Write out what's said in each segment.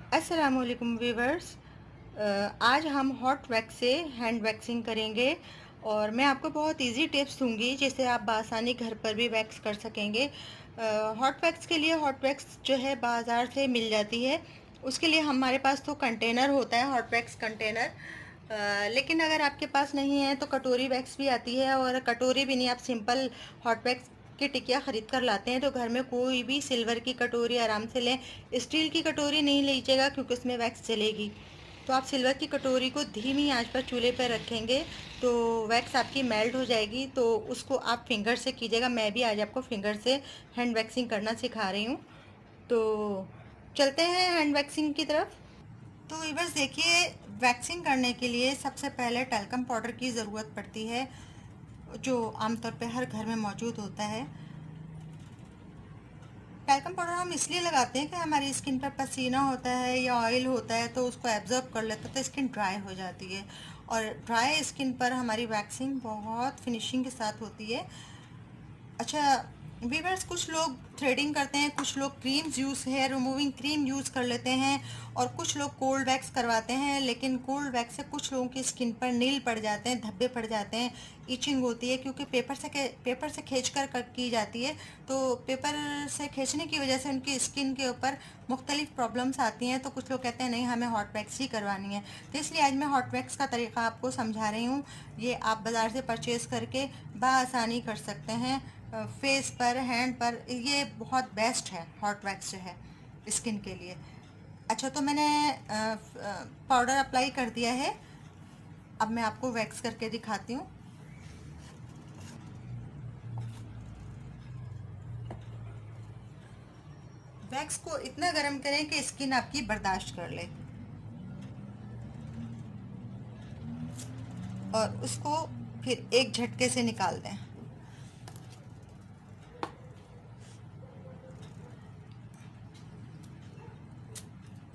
अस्सलामुअलैकुम व्यूवर्स। आज हम हॉट वैक्स से हैंड वैक्सिंग करेंगे और मैं आपको बहुत इजी टिप्स दूंगी जिससे आप बआसानी घर पर भी वैक्स कर सकेंगे। हॉट वैक्स के लिए हॉट वैक्स जो है बाज़ार से मिल जाती है। उसके लिए हमारे पास तो कंटेनर होता है, हॉट वैक्स कंटेनर। लेकिन अगर आपके पास नहीं है तो कटोरी वैक्स भी आती है, और कटोरी भी नहीं, आप सिंपल हॉट वैक्स की टिकिया ख़रीद कर लाते हैं तो घर में कोई भी सिल्वर की कटोरी आराम से लें। स्टील की कटोरी नहीं लीजिएगा क्योंकि उसमें वैक्स चलेगी। तो आप सिल्वर की कटोरी को धीमी आंच पर चूल्हे पर रखेंगे तो वैक्स आपकी मेल्ट हो जाएगी। तो उसको आप फिंगर से कीजिएगा। मैं भी आज आपको फिंगर से हैंड वैक्सिंग करना सिखा रही हूँ। तो चलते हैं हैंड वैक्सिंग की तरफ। तो वीवर्स देखिए, वैक्सिंग करने के लिए सबसे पहले टैल्कम पाउडर की ज़रूरत पड़ती है, जो आमतौर पे हर घर में मौजूद होता है। टैल्कम पाउडर हम इसलिए लगाते हैं कि हमारी स्किन पर पसीना होता है या ऑयल होता है तो उसको एब्जॉर्ब कर लेता है, तो स्किन ड्राई हो जाती है। और ड्राई स्किन पर हमारी वैक्सिंग बहुत फिनिशिंग के साथ होती है। अच्छा वीवर्स, कुछ लोग थ्रेडिंग करते हैं, कुछ लोग creams use, hair removing cream use कर लेते हैं, और कुछ लोग कोल्ड वैक्स करवाते हैं। लेकिन कोल्ड वैक्स से कुछ लोगों की स्किन पर नील पड़ जाते हैं, धब्बे पड़ जाते हैं, इचिंग होती है, क्योंकि पेपर से खींच कर की जाती है। तो पेपर से खींचने की वजह से उनकी स्किन के ऊपर मुख्तलिफ प्रॉब्लम्स आती हैं। तो कुछ लोग कहते हैं नहीं, हमें हॉट वैक्स ही करवानी है। तो इसलिए आज मैं हॉट वैक्स का तरीका आपको समझा रही हूँ। ये आप बाज़ार से परचेज़ करके बआसानी कर सकते हैं फेस पर, हैंड पर। ये बहुत बेस्ट है हॉट वैक्स जो है स्किन के लिए। अच्छा, तो मैंने पाउडर अप्लाई कर दिया है। अब मैं आपको वैक्स करके दिखाती हूँ। वैक्स को इतना गर्म करें कि स्किन आपकी बर्दाश्त कर ले, और उसको फिर एक झटके से निकाल दें।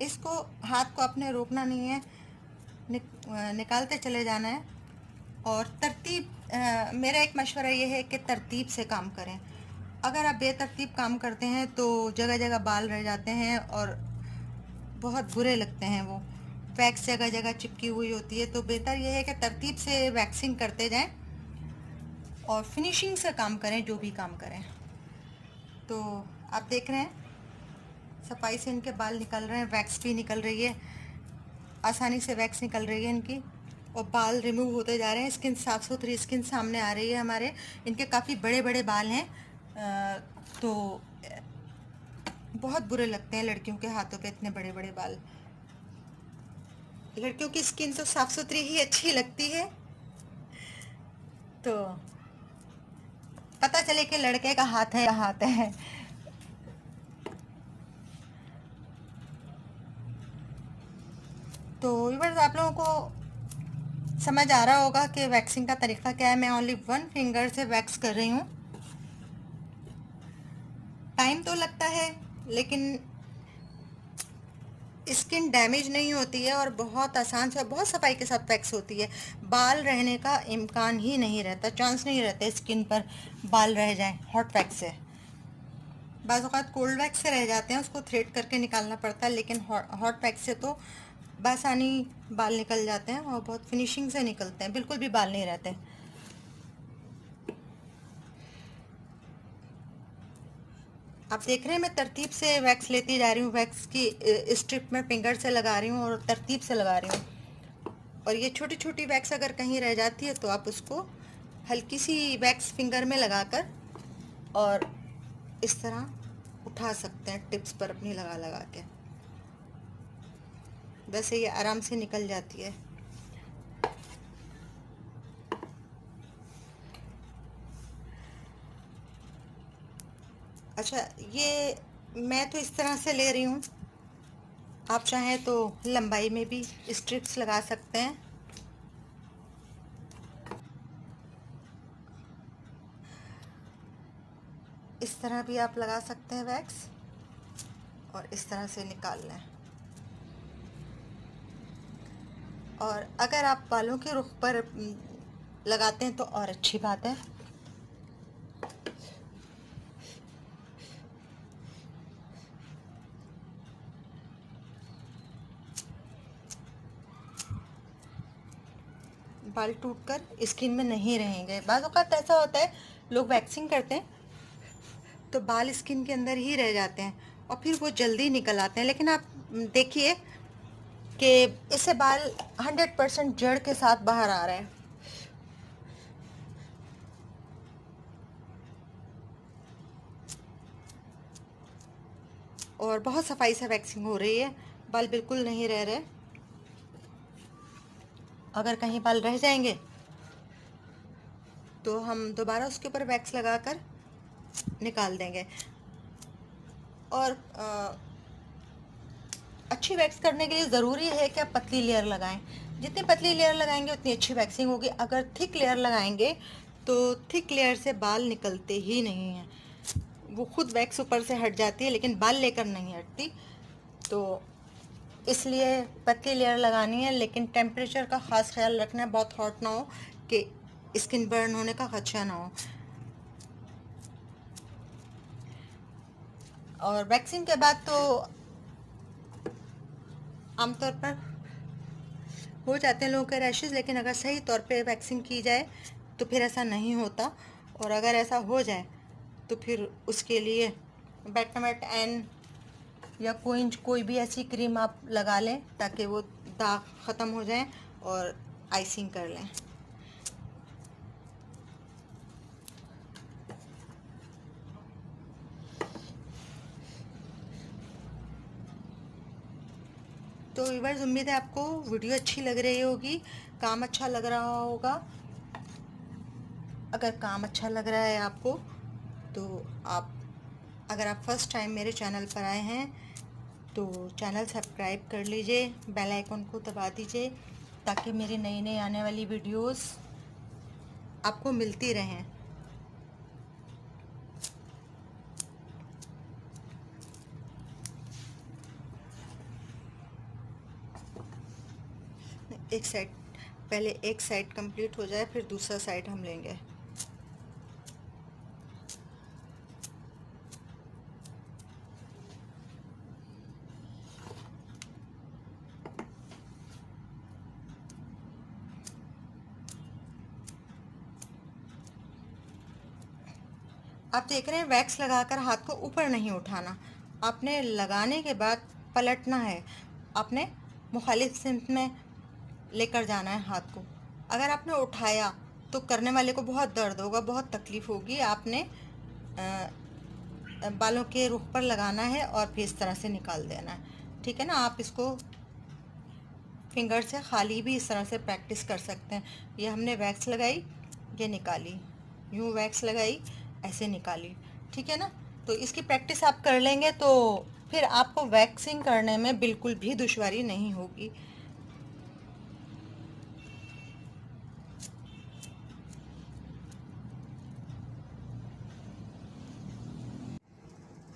इसको, हाथ को अपने रोकना नहीं है, निकालते चले जाना है। और तरतीब, मेरा एक मशवरा ये है कि तरतीब से काम करें। अगर आप बेतरतीब काम करते हैं तो जगह जगह बाल रह जाते हैं और बहुत बुरे लगते हैं। वो वैक्स जगह जगह चिपकी हुई होती है। तो बेहतर यह है कि तरतीब से वैक्सिंग करते जाएं और फिनिशिंग से काम करें, जो भी काम करें। तो आप देख रहे हैं सफाई से इनके बाल निकल रहे हैं, वैक्स भी निकल रही है, आसानी से वैक्स निकल रही है इनकी, और बाल रिमूव होते जा रहे हैं। स्किन साफ़ सुथरी स्किन सामने आ रही है हमारे। इनके काफ़ी बड़े बड़े बाल हैं। तो बहुत बुरे लगते हैं लड़कियों के हाथों पे इतने बड़े बड़े बाल। लड़कियों की स्किन तो साफ़ सुथरी ही अच्छी लगती है। तो पता चले कि लड़के का हाथ है। तो व्यूअर्स, आप लोगों को समझ आ रहा होगा कि वैक्सिंग का तरीका क्या है। मैं ओनली वन फिंगर से वैक्स कर रही हूँ। टाइम तो लगता है, लेकिन स्किन डैमेज नहीं होती है, और बहुत आसान से, बहुत सफाई के साथ वैक्स होती है। बाल रहने का इम्कान ही नहीं रहता, चांस नहीं रहता स्किन पर बाल रह जाएं हॉट वैक्स से। बाज़ औक़ात कोल्ड वैक्स से रह जाते हैं, उसको थ्रेड करके निकालना पड़ता है, लेकिन हॉट वैक्स से तो बआसानी बाल निकल जाते हैं, और बहुत फिनिशिंग से निकलते हैं, बिल्कुल भी बाल नहीं रहते। आप देख रहे हैं मैं तरतीब से वैक्स लेती जा रही हूँ। वैक्स की स्ट्रिप में फिंगर से लगा रही हूँ और तरतीब से लगा रही हूँ। और ये छोटी छोटी वैक्स अगर कहीं रह जाती है तो आप उसको हल्की सी वैक्स फिंगर में लगाकर और इस तरह उठा सकते हैं, टिप्स पर अपनी लगा लगा के। वैसे ये आराम से निकल जाती है। अच्छा, ये मैं तो इस तरह से ले रही हूँ। आप चाहें तो लंबाई में भी स्ट्रिप्स लगा सकते हैं। इस तरह भी आप लगा सकते हैं वैक्स, और इस तरह से निकाल लें। और अगर आप बालों के रुख पर लगाते हैं तो और अच्छी बात है। बाल टूटकर स्किन में नहीं रहेंगे। बाज़ औक़ात ऐसा होता है, लोग वैक्सिंग करते हैं तो बाल स्किन के अंदर ही रह जाते हैं और फिर वो जल्दी निकल आते हैं। लेकिन आप देखिए कि इससे बाल 100% जड़ के साथ बाहर आ रहे हैं। और बहुत सफाई से वैक्सिंग हो रही है, बाल बिल्कुल नहीं रह रहे। अगर कहीं बाल रह जाएंगे तो हम दोबारा उसके ऊपर वैक्स लगाकर निकाल देंगे। और अच्छी वैक्स करने के लिए ज़रूरी है कि आप पतली लेयर लगाएं। जितनी पतली लेयर लगाएंगे उतनी अच्छी वैक्सिंग होगी। अगर थिक लेयर लगाएंगे तो थिक लेयर से बाल निकलते ही नहीं हैं, वो खुद वैक्स ऊपर से हट जाती है लेकिन बाल लेकर नहीं हटती। तो इसलिए पतली लेयर लगानी है, लेकिन टेम्परेचर का ख़ास ख्याल रखना है, बहुत हॉट ना हो कि स्किन बर्न होने का खदशा ना हो। और वैक्सिंग के बाद तो आमतौर पर हो जाते हैं लोगों के रैशेस, लेकिन अगर सही तौर पे वैक्सिंग की जाए तो फिर ऐसा नहीं होता। और अगर ऐसा हो जाए तो फिर उसके लिए बेटामेट एन या कोई भी ऐसी क्रीम आप लगा लें ताकि वो दाग ख़त्म हो जाएं और आइसिंग कर लें। तो व्यूअर्स, उम्मीद है आपको वीडियो अच्छी लग रही होगी, काम अच्छा लग रहा होगा। अगर काम अच्छा लग रहा है आपको तो अगर आप फर्स्ट टाइम मेरे चैनल पर आए हैं तो चैनल सब्सक्राइब कर लीजिए, बेल आइकन को दबा दीजिए ताकि मेरी नई नई आने वाली वीडियोस आपको मिलती रहें। एक साइड पहले एक साइड कंप्लीट हो जाए, फिर दूसरा साइड हम लेंगे। आप देख रहे हैं वैक्स लगाकर हाथ को ऊपर नहीं उठाना, आपने लगाने के बाद पलटना है, आपने मुखालिफ सिमत में लेकर जाना है हाथ को। अगर आपने उठाया तो करने वाले को बहुत दर्द होगा, बहुत तकलीफ़ होगी। आपने बालों के रुख पर लगाना है और फिर इस तरह से निकाल देना है, ठीक है ना। आप इसको फिंगर से खाली भी इस तरह से प्रैक्टिस कर सकते हैं। ये हमने वैक्स लगाई, ये निकाली, यूँ वैक्स लगाई, ऐसे निकाली, ठीक है ना। तो इसकी प्रैक्टिस आप कर लेंगे तो फिर आपको वैक्सिंग करने में बिल्कुल भी दुश्वारी नहीं होगी।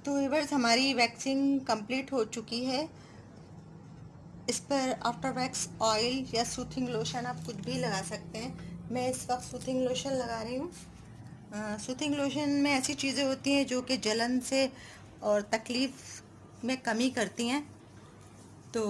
तो व्यूअर्स, हमारी वैक्सिंग कंप्लीट हो चुकी है। इस पर आफ्टर वैक्स ऑयल या सूथिंग लोशन आप कुछ भी लगा सकते हैं। मैं इस वक्त सूथिंग लोशन लगा रही हूँ। सूथिंग लोशन में ऐसी चीज़ें होती हैं जो कि जलन से और तकलीफ़ में कमी करती हैं। तो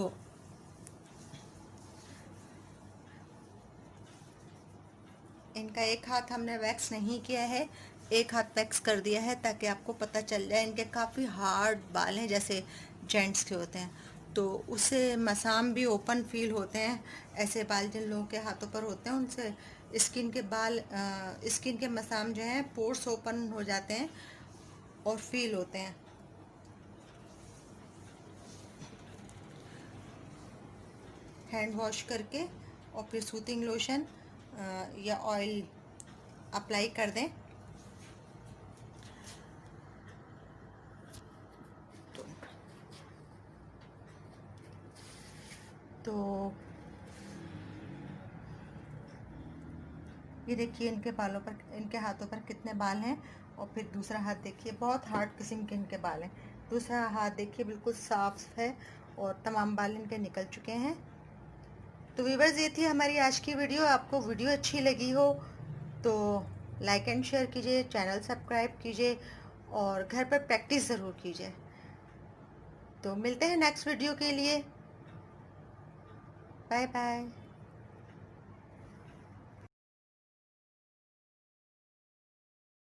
इनका एक हाथ हमने वैक्स नहीं किया है, एक हाथ वैक्स कर दिया है ताकि आपको पता चल जाए। इनके काफ़ी हार्ड बाल हैं जैसे जेंट्स के होते हैं, तो उससे मसाम भी ओपन फील होते हैं। ऐसे बाल जिन लोगों के हाथों पर होते हैं उनसे स्किन के मसाम जो हैं पोर्स ओपन हो जाते हैं और फील होते हैं। हैंड वॉश करके और फिर सूथिंग लोशन या ऑयल अप्लाई कर दें। तो ये देखिए इनके बालों पर, इनके हाथों पर कितने बाल हैं। और फिर दूसरा हाथ देखिए, बहुत हार्ड किस्म के इनके बाल हैं। दूसरा हाथ देखिए बिल्कुल साफ है और तमाम बाल इनके निकल चुके हैं। तो व्यूअर्स, ये थी हमारी आज की वीडियो। आपको वीडियो अच्छी लगी हो तो लाइक एंड शेयर कीजिए, चैनल सब्सक्राइब कीजिए और घर पर प्रैक्टिस ज़रूर कीजिए। तो मिलते हैं नेक्स्ट वीडियो के लिए। Bye bye.